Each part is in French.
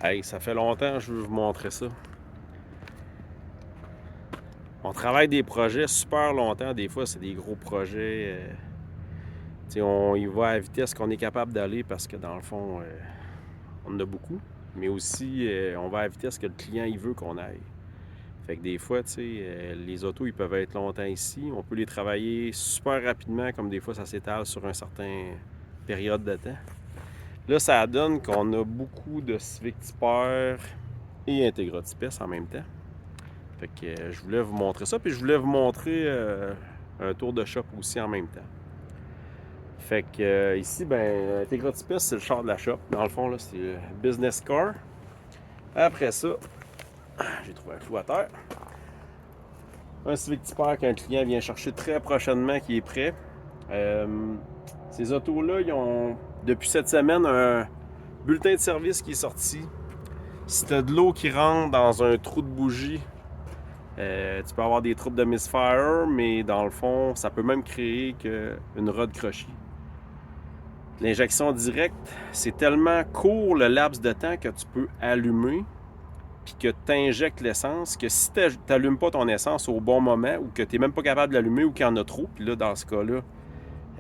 Hey, ça fait longtemps que je veux vous montrer ça. On travaille des projets super longtemps. Des fois, c'est des gros projets. On y va à la vitesse qu'on est capable d'aller parce que dans le fond, on en a beaucoup. Mais aussi, on va à la vitesse que le client il veut qu'on aille. Fait que des fois, les autos, ils peuvent être longtemps ici. On peut les travailler super rapidement, comme des fois, ça s'étale sur une certaine période de temps. Là, ça donne qu'on a beaucoup de Civic Typer et Integra Type-S en même temps. Fait que je voulais vous montrer ça, puis je voulais vous montrer un tour de shop aussi en même temps. Fait que ici, ben, Integra Type-S, c'est le char de la shop. Dans le fond, là, c'est le business car. Après ça, j'ai trouvé un flou à terre. Un Civic Typer qu'un client vient chercher très prochainement qui est prêt. Ces autos-là, ils ont, depuis cette semaine, un bulletin de service qui est sorti. Si tu as de l'eau qui rentre dans un trou de bougie, tu peux avoir des troubles de misfire, mais dans le fond, ça peut même créer une rod crochée. L'injection directe, c'est tellement court le laps de temps que tu peux allumer puis que tu injectes l'essence, que si tu n'allumes pas ton essence au bon moment ou que tu n'es même pas capable de l'allumer ou qu'il y en a trop, puis là, dans ce cas-là,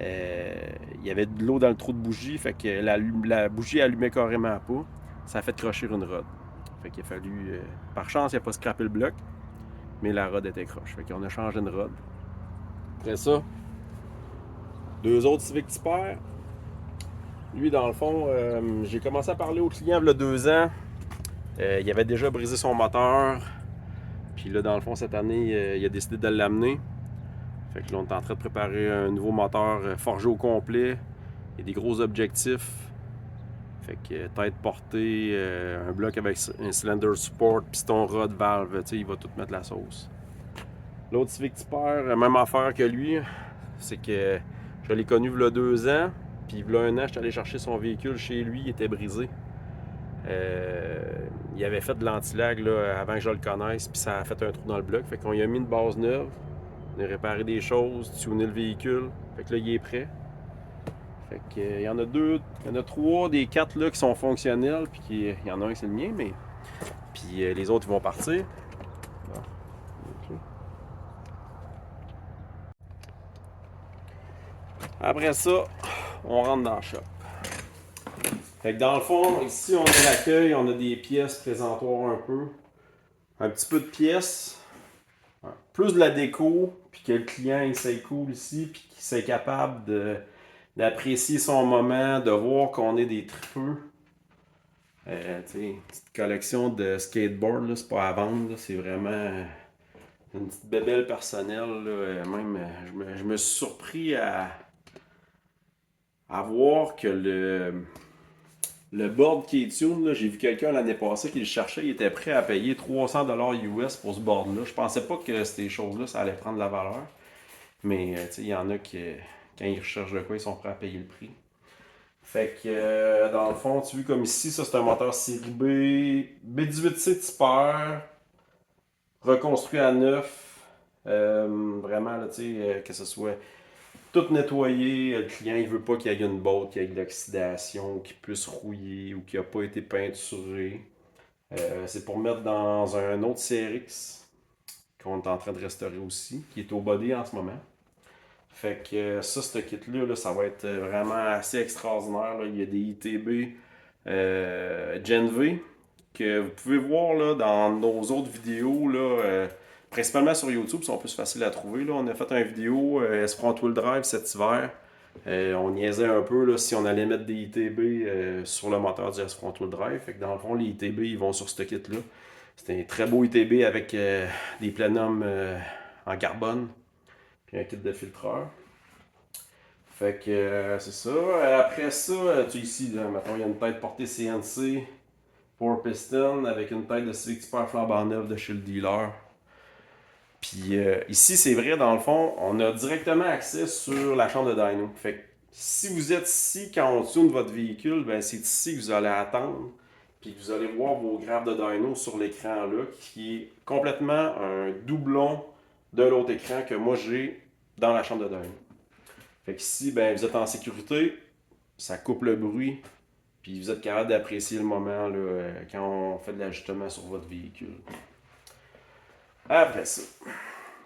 il y avait de l'eau dans le trou de bougie, fait que la bougie allumait carrément pas. Ça a fait crocher une rod. Fait qu'il a fallu... par chance, il n'a pas scrappé le bloc, mais la rod était croche. Fait qu'on a changé une rod. Après ça, deux autres Civic Typer. Lui, dans le fond, j'ai commencé à parler au client il y a 2 ans. Il avait déjà brisé son moteur. Puis là, dans le fond, cette année, il a décidé de l'amener. Fait que là, on est en train de préparer un nouveau moteur forgé au complet. Il y a des gros objectifs. Fait que tête portée, un bloc avec un cylinder support, piston rod, valve, il va tout mettre la sauce. L'autre Civic Typer, même affaire que lui, c'est que je l'ai connu il y a 2 ans, puis il y a 1 an, je suis allé chercher son véhicule chez lui, il était brisé. Il avait fait de l'anti-lag avant que je le connaisse, puis ça a fait un trou dans le bloc. Fait qu'on lui a mis une base neuve, on a réparé des choses, tuné le véhicule. Fait que là, il est prêt. Fait que, il y en a 3 des 4 là, qui sont fonctionnels, puis il y en a un, c'est le mien, mais. Puis les autres, ils vont partir. Après ça, on rentre dans le shop. Fait que dans le fond, ici, on a l'accueil, on a des pièces présentoires un peu. Un petit peu de pièces. Plus de la déco, puis que le client il soit cool ici, puis qu'il soit capable d'apprécier son moment, de voir qu'on est des tripeux. Une petite collection de skateboard, là, c'est pas à vendre, là, c'est vraiment une petite bébelle personnelle. Là, même, je me suis surpris à voir que le board qui est tune, là, j'ai vu quelqu'un l'année passée qui le cherchait, il était prêt à payer 300$ US pour ce board-là. Je pensais pas que ces choses-là, ça allait prendre de la valeur. Mais il y en a qui, quand ils recherchent de quoi, ils sont prêts à payer le prix. Fait que dans le fond, tu vois comme ici, ça c'est un moteur série B18C Typer, reconstruit à neuf. Vraiment, là, que ce soit tout nettoyé. Le client, il veut pas qu'il y ait une botte, qu'il y ait de l'oxydation, qu'il puisse rouiller ou qu'il n'a pas été peinturé. C'est pour mettre dans un autre CRX qu'on est en train de restaurer aussi, qui est au body en ce moment. Fait que ça, ce kit-là, là, ça va être vraiment assez extraordinaire. Là. Il y a des ITB Gen V que vous pouvez voir là, dans nos autres vidéos, là, principalement sur YouTube, ils sont plus faciles à trouver. Là. On a fait une vidéo S-Front Wheel Drive cet hiver. On niaisait un peu là, si on allait mettre des ITB sur le moteur du S-Front Wheel Drive. Fait que dans le fond, les ITB, ils vont sur ce kit-là. C'est un très beau ITB avec des plenums en carbone puis un kit de filtreur. Fait que c'est ça. Après ça, tu ici, là, mettons, il y a une tête portée CNC pour piston avec une tête de Civic Typer flambant neuve de chez le dealer. Puis ici, c'est vrai, dans le fond, on a directement accès sur la chambre de dyno. Fait que si vous êtes ici quand on tune votre véhicule, ben c'est ici que vous allez attendre. Puis vous allez voir vos graphes de dyno sur l'écran là, qui est complètement un doublon de l'autre écran que moi j'ai dans la chambre de dyno. Fait qu'ici, ben, vous êtes en sécurité, ça coupe le bruit, puis vous êtes capable d'apprécier le moment là, quand on fait de l'ajustement sur votre véhicule. Après ça,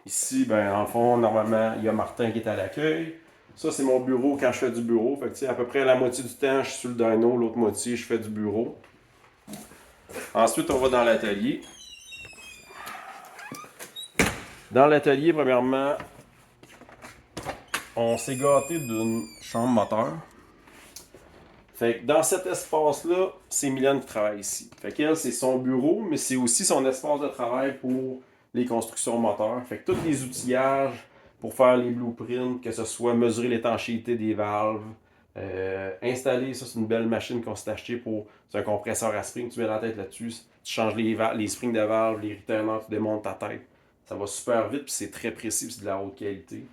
ici, ben, en fond, normalement, il y a Martin qui est à l'accueil. Ça, c'est mon bureau quand je fais du bureau. Fait que, à peu près la moitié du temps, je suis sur le dyno, l'autre moitié, je fais du bureau. Ensuite, on va dans l'atelier. Dans l'atelier, premièrement, on s'est gâté d'une chambre moteur. Fait que dans cet espace-là, c'est Mylène qui travaille ici. Fait qu'elle, c'est son bureau, mais c'est aussi son espace de travail pour les constructions moteurs. Fait que tous les outillages pour faire les blueprints, que ce soit mesurer l'étanchéité des valves, installer, ça c'est une belle machine qu'on s'est achetée pour, c'est un compresseur à spring, tu mets la tête là-dessus, tu changes les springs de valves, les retainers, tu démontes ta tête. Ça va super vite, puis c'est très précis, c'est de la haute qualité.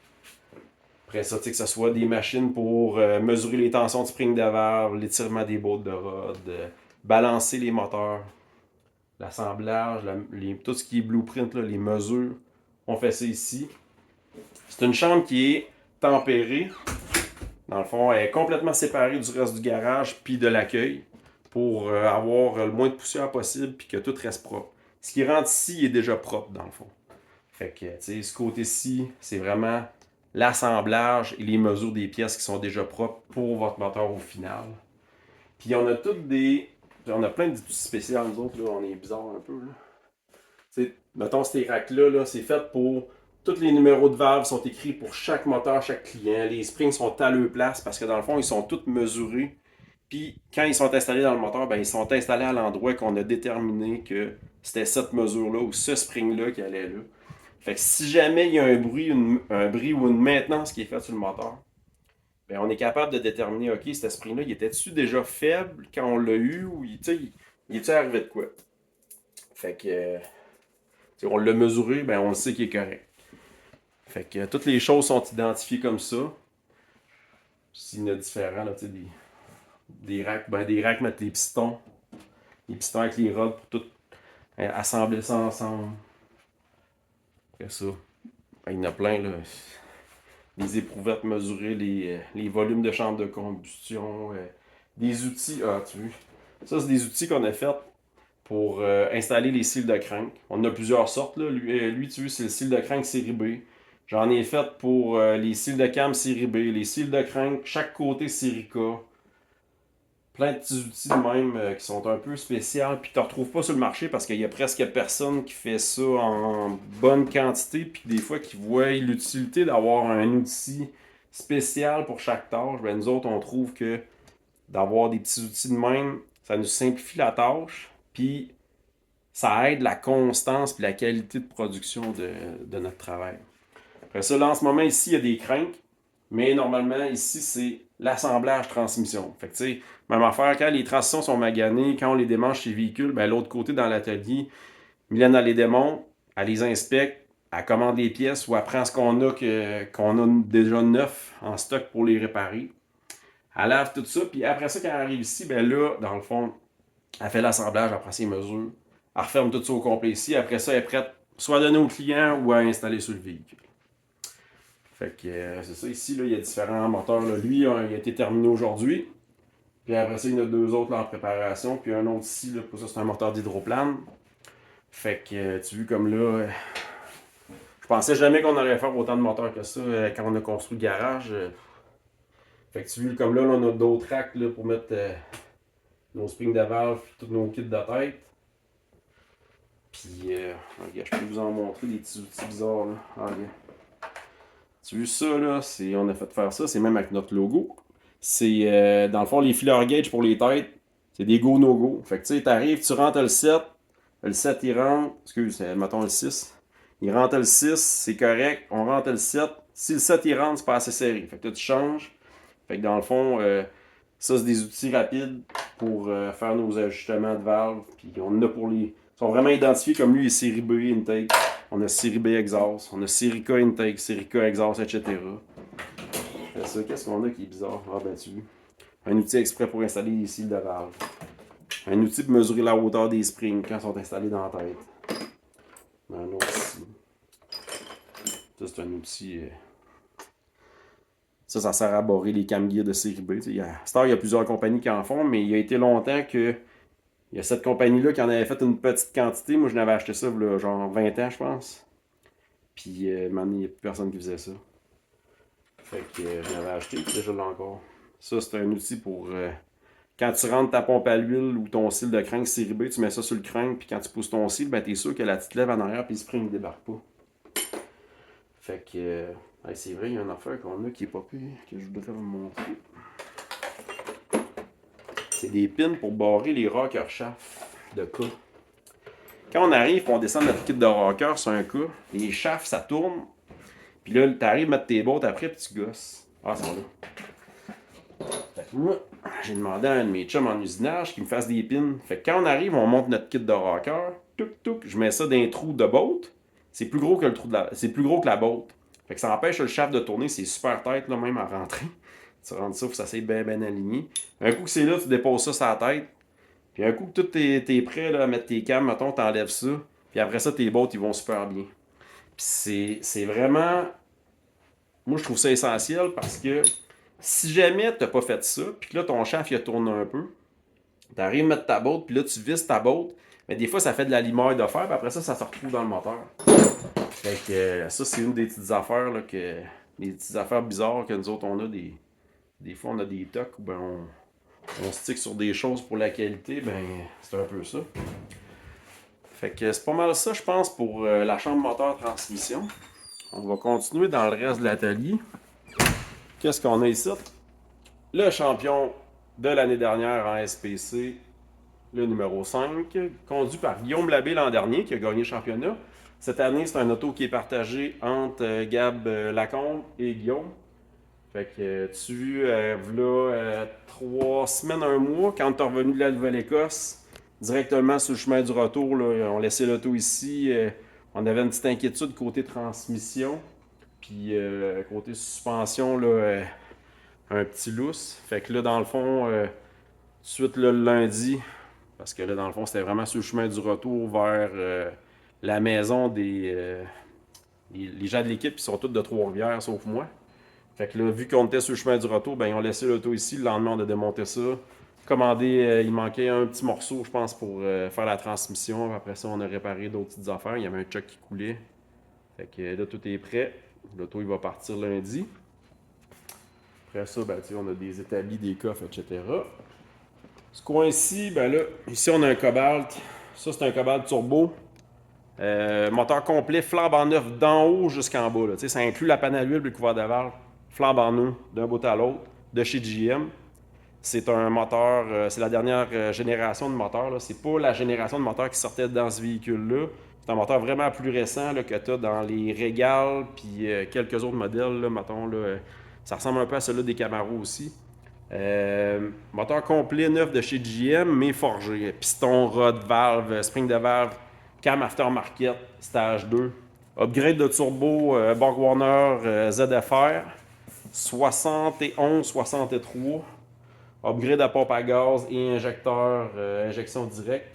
Après ça, que ce soit des machines pour mesurer les tensions de spring de valve, l'étirement des bottes de rod, balancer les moteurs, l'assemblage, tout ce qui est blueprint, là, les mesures. On fait ça ici. C'est une chambre qui est tempérée. Dans le fond, elle est complètement séparée du reste du garage puis de l'accueil pour avoir le moins de poussière possible puis que tout reste propre. Ce qui rentre ici est déjà propre, dans le fond. Fait que, tu sais, ce côté-ci, c'est vraiment l'assemblage et les mesures des pièces qui sont déjà propres pour votre moteur au final. Puis on a toutes des... On a plein d'outils spéciaux, nous autres, là, on est bizarre un peu. Là. Mettons, ces racks-là, là, c'est fait pour... Tous les numéros de valves sont écrits pour chaque moteur, chaque client. Les springs sont à leur place parce que dans le fond, ils sont tous mesurés. Puis quand ils sont installés dans le moteur, ben, ils sont installés à l'endroit qu'on a déterminé que c'était cette mesure-là ou ce spring-là qui allait là. Fait que si jamais il y a un bruit ou une maintenance qui est faite sur le moteur, ben on est capable de déterminer, OK, cet spring-là, il était-tu déjà faible quand on l'a eu ou il est-tu arrivé de quoi? Fait que, on l'a mesuré, ben on le sait qu'il est correct. Fait que toutes les choses sont identifiées comme ça. S'il y en a différents, là, des racks, ben des racks mettent les pistons avec les rods pour tout assembler ça ensemble. Fait ça. Ben, il y en a plein, là. Des éprouvettes, mesurer les volumes de chambre de combustion, des outils. Ah, tu vois. Ça, c'est des outils qu'on a fait pour installer les cils de crank. On en a plusieurs sortes. Là. Lui, tu vois, c'est le cil de crank série B. J'en ai fait pour les cils de cam série B, les cils de crank, chaque côté série K. Plein de petits outils de même qui sont un peu spéciaux, puis tu ne retrouves pas sur le marché parce qu'il y a presque personne qui fait ça en bonne quantité, puis des fois qui voient l'utilité d'avoir un outil spécial pour chaque tâche. Ben, nous autres, on trouve que d'avoir des petits outils de même, ça nous simplifie la tâche, puis ça aide la constance et la qualité de production de notre travail. Après ça, là, en ce moment, ici, il y a des cranks, mais normalement, ici, c'est l'assemblage transmission. Fait que, tu sais, même affaire, quand les transitions sont maganées, quand on les démange chez les véhicules, ben, l'autre côté, dans l'atelier, Mylène, elle les démonte, elle les inspecte, elle commande les pièces ou elle prend ce qu'on a déjà neuf en stock pour les réparer. Elle lave tout ça, puis après ça, quand elle arrive ici, ben là, dans le fond, elle fait l'assemblage, elle prend ses mesures, elle referme tout ça au complet ici. Après ça, elle est prête soit à donner au client ou à installer sur le véhicule. Fait que c'est ça, ici, là, il y a différents moteurs. Là. Lui, il a été terminé aujourd'hui. Puis après ça, il y en a deux autres là, en préparation. Puis un autre ici, là, pour ça, c'est un moteur d'hydroplane. Fait que tu vois comme là, je pensais jamais qu'on allait faire autant de moteurs que ça quand on a construit le garage. Fait que tu vois comme là, on a d'autres racks là, pour mettre nos springs de valve et tous nos kits de tête. Puis, regarde, je peux vous en montrer des petits outils bizarres. Là. Regarde. Tu vois ça, là, on a fait faire ça, c'est même avec notre logo. C'est, dans le fond, les fileurs gauge pour les têtes, c'est des go, no go. Fait que tu sais, t'arrives, tu rentres le 7 il rentre, mettons le 6. Il rentre le 6, c'est correct, on rentre le 7. Si le 7 il rentre, c'est pas assez serré. Fait que là, tu changes. Fait que dans le fond, ça, c'est des outils rapides pour faire nos ajustements de valves. Puis on en a pour les... Ils sont vraiment identifiés comme lui, les série B intake. On a série B exhaust, on a série K intake, série K exhaust, etc. Ça, qu'est-ce qu'on a qui est bizarre? Ah ben tu vois. Un outil exprès pour installer les cils de valve. Un outil pour mesurer la hauteur des springs quand ils sont installés dans la tête. Un autre ici. Ça, c'est un outil Ça sert à barrer les cam-gears de série B. Il y a plusieurs compagnies qui en font, mais il y a été longtemps que il y a cette compagnie-là qui en avait fait une petite quantité. Moi, je n'avais acheté ça, là, genre 20 ans, je pense. Puis, maintenant, il n'y a plus personne qui faisait ça. Fait que je l'avais acheté, puis là, je l'ai encore. Ça, c'est un outil pour... quand tu rentres ta pompe à l'huile ou ton cil de crank série B, tu mets ça sur le crank, puis quand tu pousses ton cil, ben, t'es sûr que la petite lève en arrière, puis le spring ne débarque pas. Fait que... c'est vrai, il y a une affaire qu'on a qui est pas pire, que je voudrais vous montrer. C'est des pins pour barrer les rocker shafts de cas. Quand on arrive, on descend notre kit de rocker sur un cas, les shafts, ça tourne. Puis là, t'arrives à mettre tes bottes après, puis tu gosses. Ah, c'est là. Fait que moi, j'ai demandé à un de mes chums en usinage qu'il me fasse des pins. Fait que quand on arrive, on monte notre kit de rocker. Touc, touc, je mets ça dans un trou de botte. C'est plus gros que le trou de c'est plus gros que la botte. Fait que ça empêche le shaft de tourner. C'est super tête, là, même à rentrer. Tu rentres ça, faut que ça soit bien, bien aligné. Un coup que c'est là, tu déposes ça sur la tête. Puis un coup que tout est prêt là, à mettre tes cams, mettons, t'enlèves ça. Puis après ça, tes bottes, ils vont super bien. Puis c'est vraiment... Moi, je trouve ça essentiel parce que si jamais t'as pas fait ça, puis que là, ton shaft, il a tourné un peu, t'arrives à mettre ta botte, puis là, tu visses ta botte, mais des fois, ça fait de la limaille de fer, puis après ça se retrouve dans le moteur. Fait que ça, c'est une des petites affaires, là, des petites affaires bizarres que nous autres, on a des fois, on a des tocs où ben, on stick sur des choses pour la qualité, ben, c'est un peu ça. Fait que c'est pas mal ça, je pense, pour la chambre moteur transmission. On va continuer dans le reste de l'atelier. Qu'est-ce qu'on a ici? Le champion de l'année dernière en SPC, le numéro 5, conduit par Guillaume Labbé l'an dernier, qui a gagné le championnat. Cette année, c'est un auto qui est partagé entre Gab Lacombe et Guillaume. Fait que tu là, 3 semaines, un mois, quand tu es revenu de la Nouvelle-Écosse, directement sur le chemin du retour, là, on laissait l'auto ici. On avait une petite inquiétude côté transmission. Puis côté suspension, là, un petit lousse. Fait que là, dans le fond, tout de suite là, le lundi, parce que là, dans le fond, c'était vraiment sur le chemin du retour vers la maison des. Les gens de l'équipe, ils sont tous de Trois-Rivières, sauf moi. Fait que là, vu qu'on était sur le chemin du retour, ben, ils ont laissé l'auto ici. Le lendemain, on a démonté ça. Commandé, il manquait un petit morceau, je pense, pour faire la transmission. Après ça, on a réparé d'autres petites affaires. Il y avait un choc qui coulait. Fait que là, tout est prêt. L'auto, il va partir lundi. Après ça, ben, on a des établis, des coffres, etc. Ce coin-ci, ben là, ici, on a un Cobalt. Ça, c'est un Cobalt turbo. Moteur complet, flambe en neuf d'en haut jusqu'en bas. Là. Ça inclut la panne à huile et le couvert de valve. Flambe en neuf d'un bout à l'autre de chez GM. C'est un moteur, c'est la dernière génération de moteur. C'est pas la génération de moteur qui sortait dans ce véhicule-là. C'est un moteur vraiment plus récent là, que tu as dans les Régales puis quelques autres modèles. Là, mettons, là, ça ressemble un peu à celui des Camaro aussi. Moteur complet neuf de chez GM, mais forgé. Piston, rod, valve, spring de valve, cam aftermarket, stage 2. Upgrade de turbo, Borg Warner ZFR, 71-63. Upgrade à pompe à gaz et injecteur, injection directe.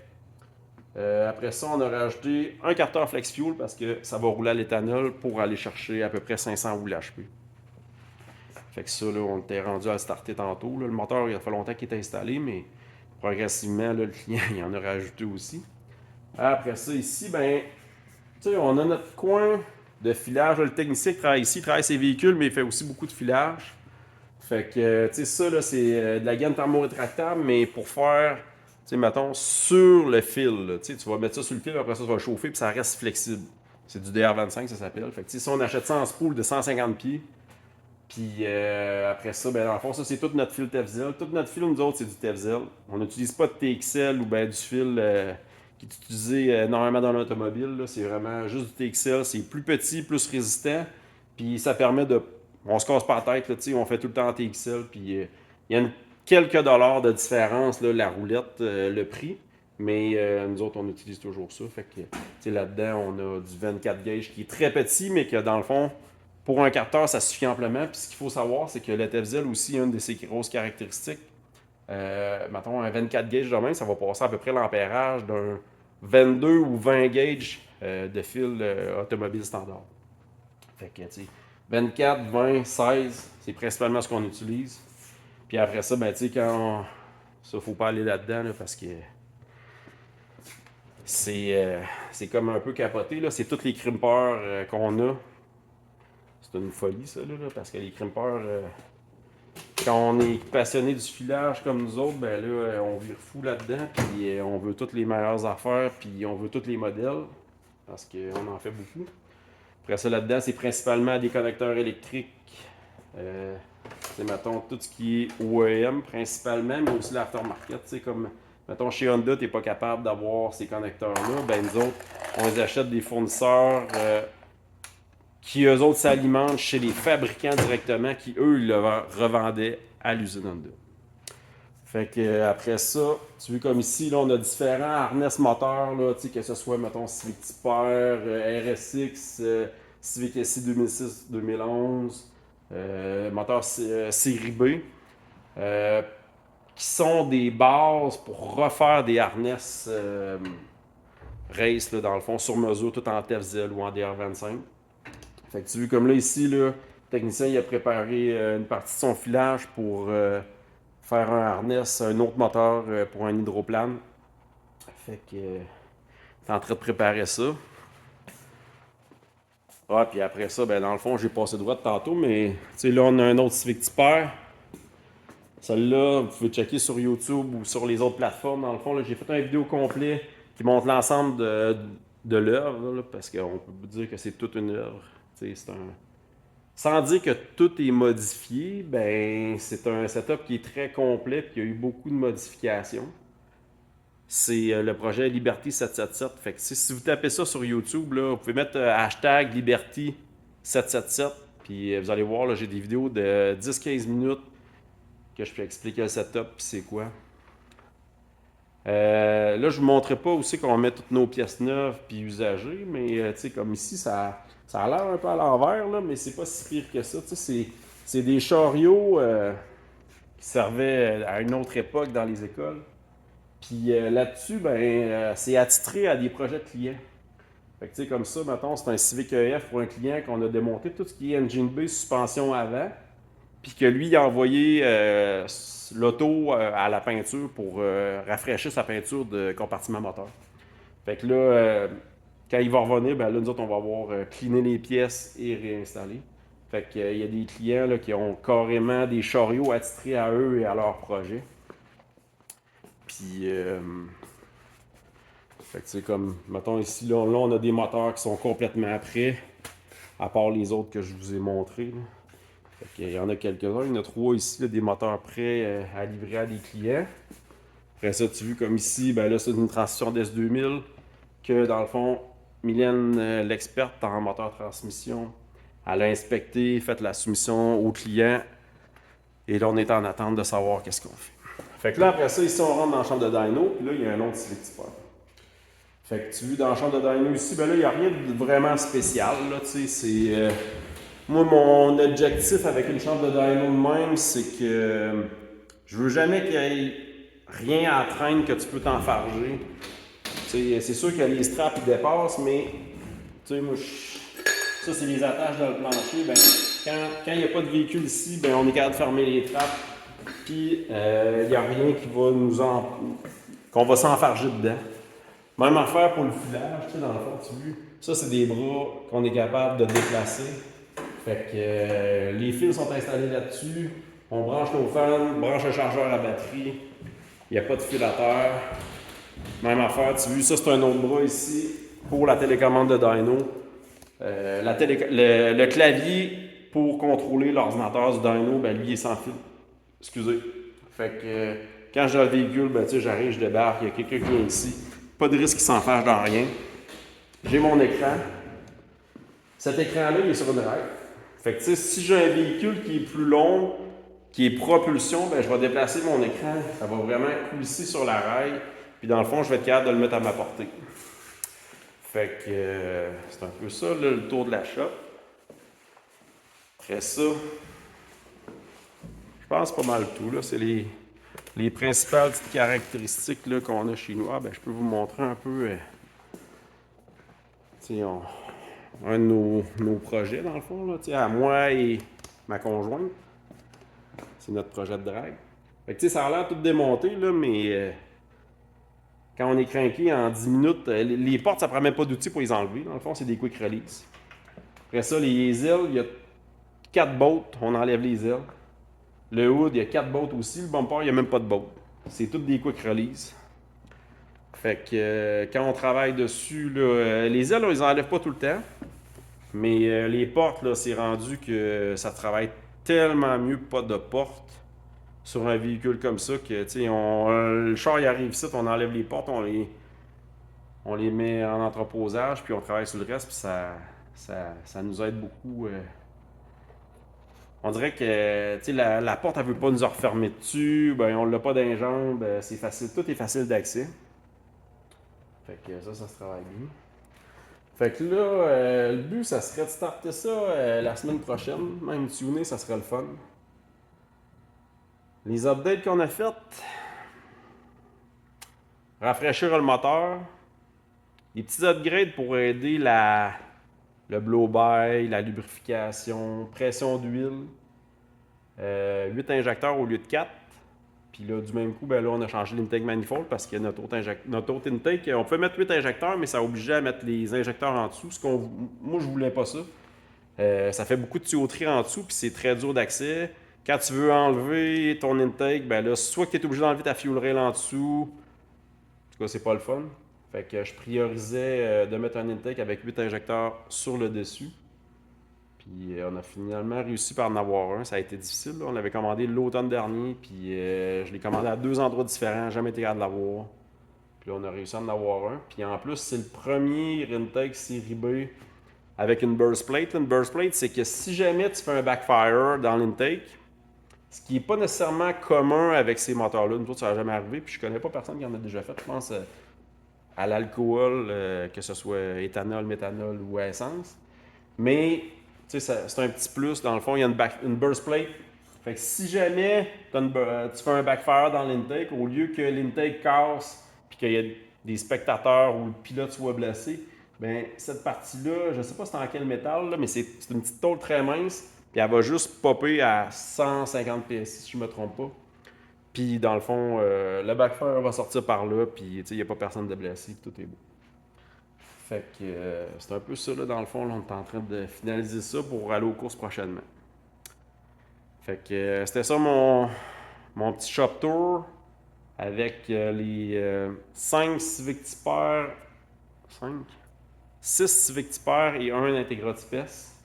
Après ça, on a rajouté un capteur flex fuel parce que ça va rouler à l'éthanol pour aller chercher à peu près 500 HP. Fait que ça, là, on était rendu à le starter tantôt. Là. Le moteur, il a fait longtemps qu'il est installé, mais progressivement, là, le client il en a rajouté aussi. Après ça, ici, ben, tu sais, on a notre coin de filage. Le technicien qui travaille ici, il travaille ses véhicules, mais il fait aussi beaucoup de filage. Fait que, tu sais, ça, là, c'est de la gaine thermorétractable, mais pour faire, tu sais, mettons, sur le fil. Tu vas mettre ça sur le fil, après ça, ça va chauffer, puis ça reste flexible. C'est du DR25, ça s'appelle. Fait que, si on achète ça en spool de 150 pieds, puis après ça, ben dans le fond, ça c'est tout notre fil Tefzel. Tout notre fil, nous autres, c'est du Tefzel. On n'utilise pas de TXL ou ben du fil qui est utilisé normalement dans l'automobile. C'est vraiment juste du TXL. C'est plus petit, plus résistant. Puis ça permet de... On se casse pas la tête, là, on fait tout le temps en TXL. Puis il y a quelques dollars de différence, là, la roulette, le prix. Mais nous autres, on utilise toujours ça. Fait que là-dedans, on a du 24 gauge qui est très petit, mais que dans le fond... Pour un capteur, ça suffit amplement. Puis ce qu'il faut savoir, c'est que le Tefzel aussi, une de ses grosses caractéristiques, mettons un 24 gauge de main, ça va passer à peu près l'ampérage d'un 22 ou 20 gauge de fil automobile standard. Fait que, tu sais, 24, 20, 16, c'est principalement ce qu'on utilise. Puis après ça, ben tu sais, ça, faut pas aller là-dedans là, parce que c'est comme un peu capoté. Là. C'est tous les crimpeurs qu'on a. C'est une folie, ça, là, parce que les crimpeurs, quand on est passionné du filage comme nous autres, ben là, on vire fou là-dedans, puis on veut toutes les meilleures affaires, puis on veut tous les modèles, parce qu'on en fait beaucoup. Après ça, là-dedans, c'est principalement des connecteurs électriques. C'est, mettons, tout ce qui est OEM principalement, mais aussi l'aftermarket. Tu sais, comme, mettons, chez Honda, tu n'es pas capable d'avoir ces connecteurs-là. Ben, nous autres, on les achète des fournisseurs qui, eux autres, s'alimentent chez les fabricants directement, qui, eux, ils le revendaient à l'usine Honda. Fait que après ça, tu vois comme ici, là, on a différents harnais moteurs, là, que ce soit, mettons, Civic Type-R, RSX, Civic SI 2006-2011, moteur série B, qui sont des bases pour refaire des harnais race, là, dans le fond, sur mesure, tout en TFZL ou en DR25. Fait que tu vois comme là, ici, là, le technicien il a préparé une partie de son filage pour faire un harness, un autre moteur pour un hydroplane. Fait que t'es en train de préparer ça. Ah, puis après ça, ben dans le fond, j'ai passé droit de tantôt, mais tu sais, là, on a un autre Civic Type-R. Celle-là, vous pouvez checker sur YouTube ou sur les autres plateformes. Dans le fond, là, j'ai fait une vidéo complète qui montre l'ensemble de l'œuvre, parce qu'on peut dire que c'est toute une œuvre. Tu sais, c'est un. Sans dire que tout est modifié, ben c'est un setup qui est très complet et qui a eu beaucoup de modifications. C'est le projet Liberty 777. Fait que si vous tapez ça sur YouTube, là, vous pouvez mettre hashtag Liberty 777. Puis vous allez voir, là, j'ai des vidéos de 10-15 minutes que je peux expliquer le setup puis c'est quoi. Là, je vous montrerai pas aussi qu'on met toutes nos pièces neuves puis usagées, mais tu sais, comme ici, ça a l'air un peu à l'envers, là, mais c'est pas si pire que ça. Tu sais, c'est des chariots qui servaient à une autre époque dans les écoles. Puis là-dessus, ben, c'est attitré à des projets de clients. Fait que tu sais, comme ça, mettons, c'est un Civic EF pour un client qu'on a démonté tout ce qui est engine bay, suspension avant, puis que lui, il a envoyé l'auto à la peinture pour rafraîchir sa peinture de compartiment moteur. Fait que là, quand il va revenir, ben là, nous autres, on va avoir cleané les pièces et réinstallé. Fait qu'il y a des clients là, qui ont carrément des chariots attitrés à eux et à leur projet. Puis, fait que c'est comme, mettons ici, là, on a des moteurs qui sont complètement prêts, à part les autres que je vous ai montrés. Là. Fait qu'il y en a quelques-uns. Il y en a 3 ici, là, des moteurs prêts à livrer à des clients. Après ça, tu vois comme ici, ben là, c'est une transition d'S2000 que, dans le fond, Mylène, l'experte en moteur transmission, elle a inspecté, fait la soumission au client. Et là, on est en attente de savoir qu'est-ce qu'on fait. Fait que là, après ça, ici, on rentre dans la chambre de dyno. Puis là, il y a un autre Civic Type-R. Fait que tu vois, dans la chambre de dyno ici, ben là, il n'y a rien de vraiment spécial. Là, tu sais, c'est... moi, mon objectif avec une chambre de dyno de même, c'est que je veux jamais qu'il y ait rien à traîner que tu peux t'enfarger. C'est sûr que les straps ils dépassent, mais moi, ça c'est les attaches dans le plancher. Ben, quand il n'y a pas de véhicule ici, ben, on est capable de fermer les trappes. Puis il n'y a rien qui va qu'on va s'enfarger dedans. Même affaire pour le filage, dans le fond, tu vois. Ça, c'est des bras qu'on est capable de déplacer. Fait que les fils sont installés là-dessus. On branche nos fans, branche un chargeur à batterie. Il n'y a pas de fil à terre. Même affaire, tu vois, ça c'est un autre bras ici pour la télécommande de dyno. Le clavier pour contrôler l'ordinateur du dyno, ben lui il est sans fil. Excusez. Fait que quand j'ai le véhicule, ben tu sais, j'arrive, je débarque, il y a quelqu'un qui vient ici. Pas de risque qu'il s'en fâche dans rien. J'ai mon écran. Cet écran-là, il est sur une rail. Fait que tu sais, si j'ai un véhicule qui est plus long, qui est propulsion, ben je vais déplacer mon écran. Ça va vraiment coulisser sur la rail. Puis dans le fond, je vais être capable de le mettre à ma portée. Fait que c'est un peu ça, là, le tour de la shop. Après ça, je pense pas mal tout. Là. C'est les principales petites caractéristiques là, qu'on a chez nous. Ah, ben, je peux vous montrer un peu. un de nos projets, dans le fond, là, à moi et ma conjointe. C'est notre projet de drague. Fait que, ça a l'air tout démonté, là, mais quand on est craqué en 10 minutes, les portes, ça prend même pas d'outils pour les enlever. Dans le fond, c'est des quick release. Après ça, les ailes, il y a 4 bolts, on enlève les ailes. Le hood, il y a 4 bolts aussi. Le bumper, il n'y a même pas de bolt. C'est toutes des quick release. Fait que quand on travaille dessus, là, les ailes, on les enlève pas tout le temps. Mais les portes, là, c'est rendu que ça travaille tellement mieux pas de porte sur un véhicule comme ça que, tu sais, le char, il arrive ici, on enlève les portes, on les met en entreposage, puis on travaille sur le reste, puis ça nous aide beaucoup. On dirait que, tu sais, la porte, elle veut pas nous refermer dessus, ben, on l'a pas dans les jambes, c'est facile, tout est facile d'accès. Fait que ça se travaille bien. Fait que là, le but, ça serait de starter ça la semaine prochaine. Même tuner, ça serait le fun. Les updates qu'on a faites, rafraîchir le moteur, des petits upgrades pour aider le blow-by, la lubrification, pression d'huile, 8 injecteurs au lieu de 4. Puis là, du même coup, ben là, on a changé l'intake manifold parce que notre autre intake, on peut mettre 8 injecteurs, mais ça obligeait à mettre les injecteurs en dessous. Moi, je voulais pas ça. Ça fait beaucoup de tuyauterie en dessous, puis c'est très dur d'accès. Quand tu veux enlever ton intake, ben là, soit que tu es obligé d'enlever ta fuel rail en dessous, en tout cas, c'est pas le fun. Fait que je priorisais de mettre un intake avec 8 injecteurs sur le dessus. Puis on a finalement réussi par en avoir un. Ça a été difficile, là. On l'avait commandé l'automne dernier, puis je l'ai commandé à 2 endroits différents, jamais été capable de l'avoir. Puis là, on a réussi à en avoir un. Puis en plus, c'est le premier intake série B avec une burst plate. Une burst plate, c'est que si jamais tu fais un backfire dans l'intake, ce qui n'est pas nécessairement commun avec ces moteurs-là, nous autres, ça n'a jamais arrivé, puis je connais pas personne qui en a déjà fait. Je pense à l'alcool, que ce soit éthanol, méthanol ou à essence. Mais, tu sais, c'est un petit plus. Dans le fond, il y a une burst plate. Fait que si jamais tu fais un backfire dans l'intake, au lieu que l'intake casse, puis qu'il y a des spectateurs ou le pilote soit blessé, ben cette partie-là, je sais pas c'est en quel métal, là, mais c'est une petite tôle très mince, puis elle va juste popper à 150 PSI, si je me trompe pas. Puis dans le fond, le backfire va sortir par là, puis il n'y a pas personne de blessé, puis tout est beau. Fait que c'est un peu ça, là, dans le fond, là, on est en train de finaliser ça pour aller aux courses prochainement. Fait que c'était ça mon petit shop tour avec les 5 Civic Typer, 5? 6 Civic Typer et un Integra Type-S.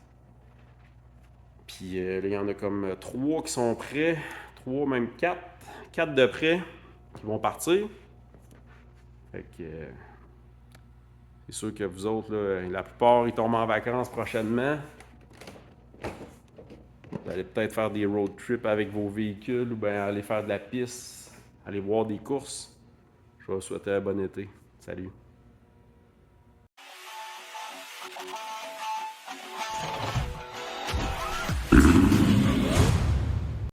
Puis là, il y en a comme 3 qui sont prêts, 3, même 4. 4 de près qui vont partir. Fait que c'est sûr que vous autres, là, la plupart, ils tombent en vacances prochainement. Vous allez peut-être faire des road trips avec vos véhicules ou bien aller faire de la piste, aller voir des courses. Je vais vous souhaiter un bon été. Salut!